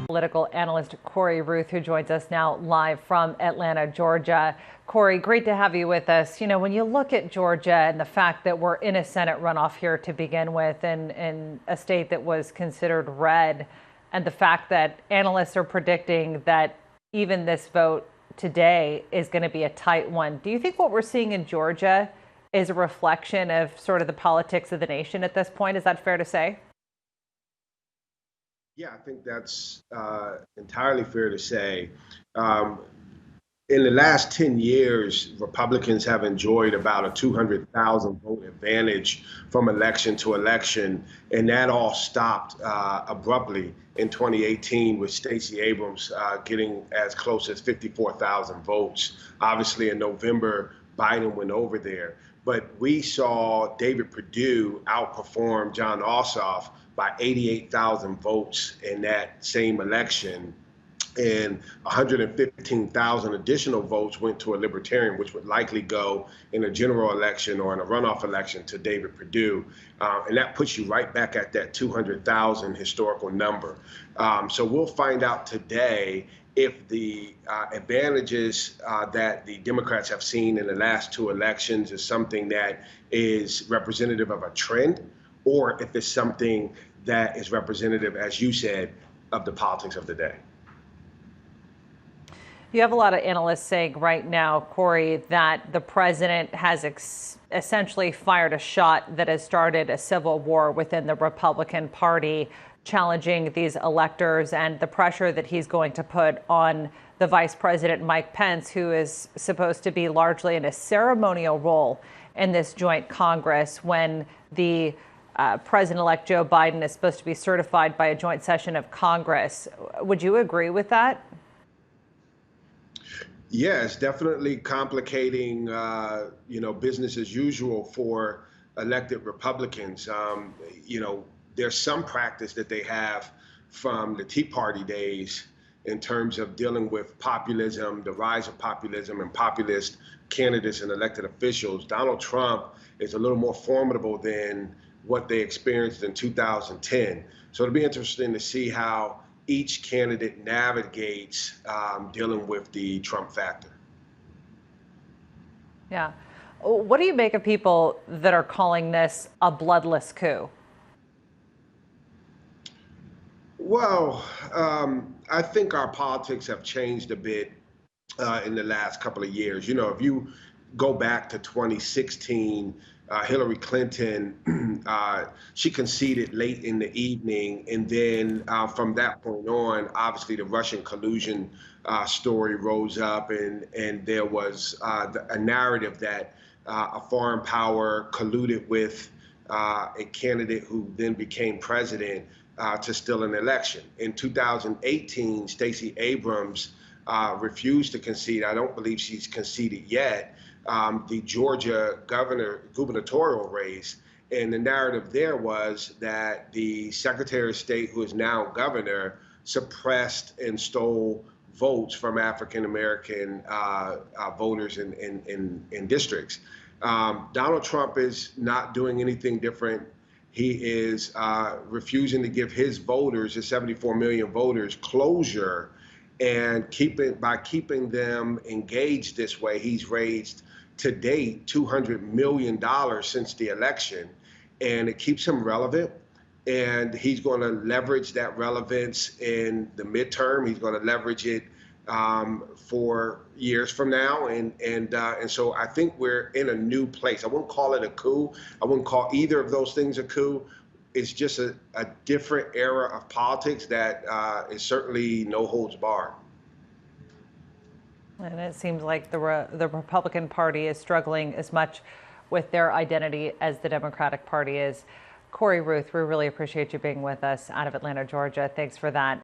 Political analyst Cory Ruth, who joins us now live from Atlanta, Georgia. Cory, great to have you with us. You know, when you look at Georgia and the fact that we're in a Senate runoff here to begin with, and in a state that was considered red, and the fact that analysts are predicting that even this vote today is going to be a tight one, do you think what we're seeing in Georgia is a reflection of sort of the politics of the nation at this point? Is that fair to say? Yeah, I think that's entirely fair to say. In the last 10 years, Republicans have enjoyed about a 200,000 vote advantage from election to election, and that all stopped abruptly in 2018 with Stacey Abrams getting as close as 54,000 votes. Obviously, in November, Biden went over there. But we saw David Perdue outperform Jon Ossoff by 88,000 votes in that same election. And 115,000 additional votes went to a Libertarian, which would likely go in a general election or in a runoff election to David Perdue. And that puts you right back at that 200,000 historical number. So we'll find out today if the advantages that the Democrats have seen in the last two elections is something that is representative of a trend, or if it's something that is representative, as you said, of the politics of the day. You have a lot of analysts saying right now, Cory, that the president has essentially fired a shot that has started a civil war within the Republican Party, challenging these electors and the pressure that he's going to put on the Vice President Mike Pence, who is supposed to be largely in a ceremonial role in this joint Congress when the President-elect Joe Biden is supposed to be certified by a joint session of Congress. Would you agree with that? Yeah, it's definitely complicating, business as usual for elected Republicans. There's some practice that they have from the Tea Party days in terms of dealing with populism, the rise of populism and populist candidates and elected officials. Donald Trump is a little more formidable than what they experienced in 2010. So it'll be interesting to see how each candidate navigates dealing with the Trump factor. Yeah. What do you make of people that are calling this a bloodless coup? Well, I think our politics have changed a bit in the last couple of years. You know, if you go back to 2016, Hillary Clinton, she conceded late in the evening. And then from that point on, obviously the Russian collusion story rose up, and there was a narrative that a foreign power colluded with a candidate who then became president to steal an election. In 2018, Stacey Abrams refused to concede. I don't believe she's conceded yet. The Georgia gubernatorial race. And the narrative there was that the Secretary of State, who is now governor, suppressed and stole votes from African-American voters in districts. Donald Trump is not doing anything different. He is refusing to give his voters, his 74 million voters, closure. And by keeping them engaged this way, he's raised to date $200 million since the election, and it keeps him relevant. And he's going to leverage that relevance in the midterm. He's going to leverage it for years from now, and so I think we're in a new place. I wouldn't call it a coup. I wouldn't call either of those things a coup. It's just a different era of politics that is certainly no holds barred. And it seems like the Republican Party is struggling as much with their identity as the Democratic Party is. Cory Ruth, we really appreciate you being with us out of Atlanta, Georgia. Thanks for that.